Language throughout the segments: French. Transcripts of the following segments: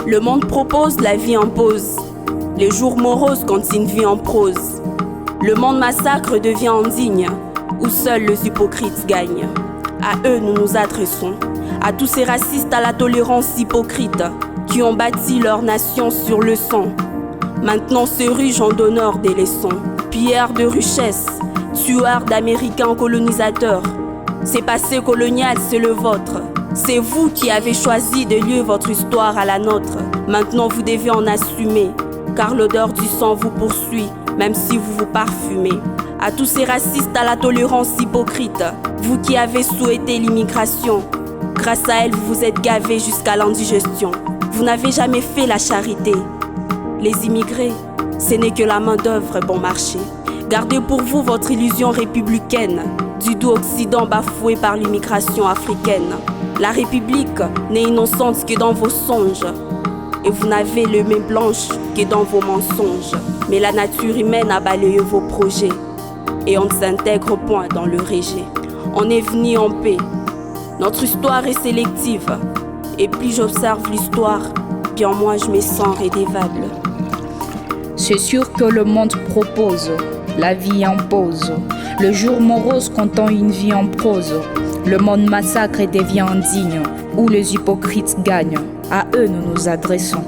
Le monde propose, la vie impose. Les jours moroses quand une vie en prose. Le monde massacre devient indigne, où seuls les hypocrites gagnent. À eux nous nous adressons, à tous ces racistes à la tolérance hypocrite, qui ont bâti leur nation sur le sang. Maintenant se rugent en donneurs des leçons, pilleurs de richesses, tueurs d'Américains colonisateurs. C'est passé colonial, c'est le vôtre. C'est vous qui avez choisi de lier votre histoire à la nôtre. Maintenant vous devez en assumer, car l'odeur du sang vous poursuit, même si vous vous parfumez. À tous ces racistes à la tolérance hypocrite, vous qui avez souhaité l'immigration, grâce à elle vous vous êtes gavés jusqu'à l'indigestion. Vous n'avez jamais fait la charité. Les immigrés, ce n'est que la main d'œuvre bon marché. Gardez pour vous votre illusion républicaine, du doux Occident bafoué par l'immigration africaine. La République n'est innocente que dans vos songes, et vous n'avez le main blanche que dans vos mensonges. Mais la nature humaine a balayé vos projets, et on ne s'intègre point dans le rejet. On est venu en paix. Notre histoire est sélective, et plus j'observe l'histoire, bien moi je me sens redevable. C'est sûr que le monde propose, la vie impose. Le jour morose comptant une vie en prose. Le monde massacre et devient indigne, où les hypocrites gagnent. À eux nous nous adressons.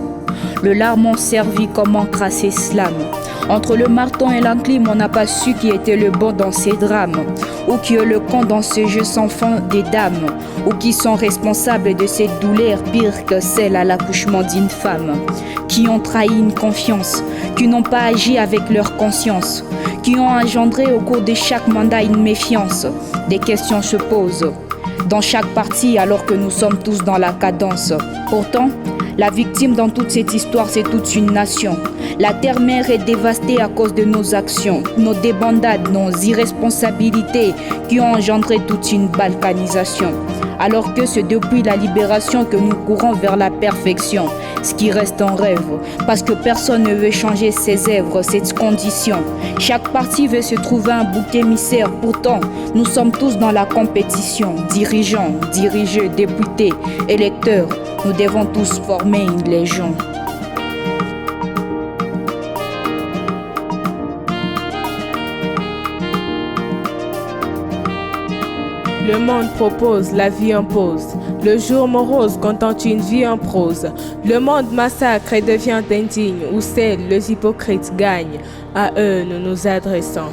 Le larme servi comme encre à ces slams. Entre le marteau et l'enclume, on n'a pas su qui était le bon dans ces drames, ou qui est le con dans ce jeu sans fin des dames, ou qui sont responsables de cette douleur pire que celle à l'accouchement d'une femme, qui ont trahi une confiance, qui n'ont pas agi avec leur conscience, qui ont engendré au cours de chaque mandat une méfiance. Des questions se posent dans chaque partie alors que nous sommes tous dans la cadence. Pourtant, la victime dans toute cette histoire, c'est toute une nation. La terre-mère est dévastée à cause de nos actions, nos débandades, nos irresponsabilités qui ont engendré toute une balkanisation. Alors que c'est depuis la libération que nous courons vers la perfection, ce qui reste un rêve, parce que personne ne veut changer ses œuvres, cette condition. Chaque parti veut se trouver un bouc émissaire, pourtant nous sommes tous dans la compétition. Dirigeants, dirigés, députés, électeurs, nous devons tous former une légion. Le monde propose, la vie impose. Le jour morose comptant une vie en prose. Le monde massacre et devient indigne, où seuls les hypocrites gagnent. À eux nous nous adressons.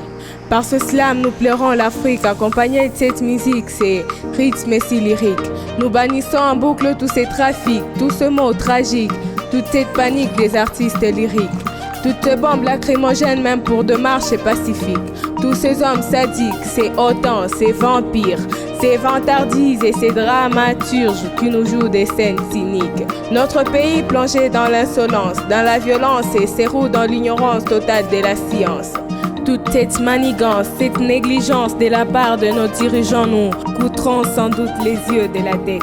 Par ce slam, nous pleurons l'Afrique, accompagné de cette musique, ces rythmes et si lyriques. Nous bannissons en boucle tous ces trafics, tout ce mot tragique, toute cette panique des artistes lyriques. Toutes ces bombes lacrymogènes, même pour de marches pacifiques. Tous ces hommes sadiques, ces hautains, ces vampires, ces vantardises et ces dramaturges qui nous jouent des scènes cyniques. Notre pays plongé dans l'insolence, dans la violence et s'éroule dans l'ignorance totale de la science. Toute cette manigance, cette négligence de la part de nos dirigeants nous coûteront sans doute les yeux de la dette.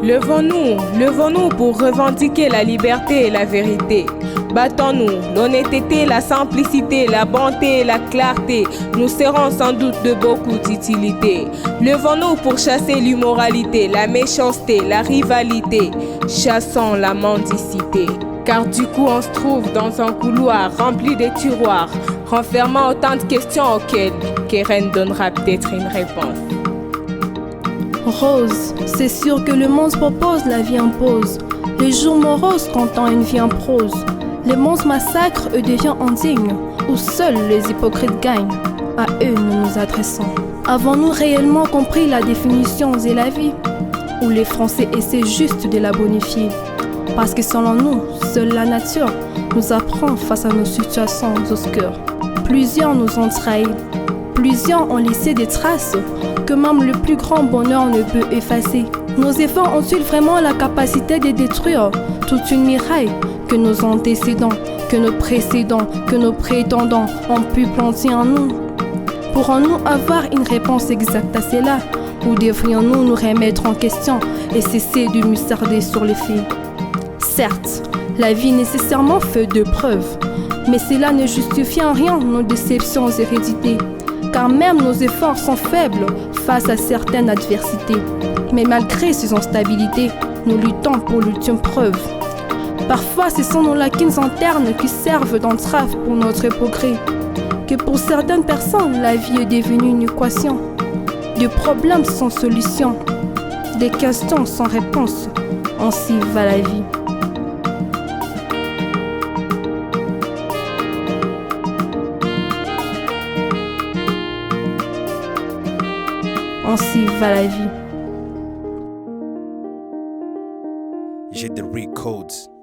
Levons-nous pour revendiquer la liberté et la vérité. Battons-nous, l'honnêteté, la simplicité, la bonté et la clarté nous seront sans doute de beaucoup d'utilité. Levons-nous pour chasser l'immoralité, la méchanceté, la rivalité. Chassons la mendicité. Car du coup on se trouve dans un couloir rempli de tiroirs, renfermant autant de questions auxquelles Keren donnera peut-être une réponse. Rose, c'est sûr que le monde propose, la vie impose. Les jours moroses comptant une vie en prose. Les monstres massacrent et deviennent indignes, où seuls les hypocrites gagnent. À eux nous nous adressons. Avons-nous réellement compris la définition de la vie? Ou les Français essaient juste de la bonifier? Parce que selon nous, seule la nature nous apprend face à nos situations obscures. Plusieurs nous ont trahis, plusieurs ont laissé des traces que même le plus grand bonheur ne peut effacer. Nos efforts ont-ils vraiment la capacité de détruire toute une muraille que nos antécédents, que nos précédents, que nos prétendants ont pu planter en nous? Pourrons-nous avoir une réponse exacte à cela? Ou devrions-nous nous remettre en question et cesser de musarder sur les faits? Certes, la vie est nécessairement faite de preuves, mais cela ne justifie en rien nos déceptions héréditées, car même nos efforts sont faibles face à certaines adversités. Mais malgré ces instabilités, nous luttons pour l'ultime preuve. Parfois, ce sont nos lacunes internes qui servent d'entrave pour notre progrès. Que pour certaines personnes, la vie est devenue une équation. Des problèmes sans solution, des questions sans réponse. Ainsi va la vie. Ainsi va la vie. J'ai des recodes.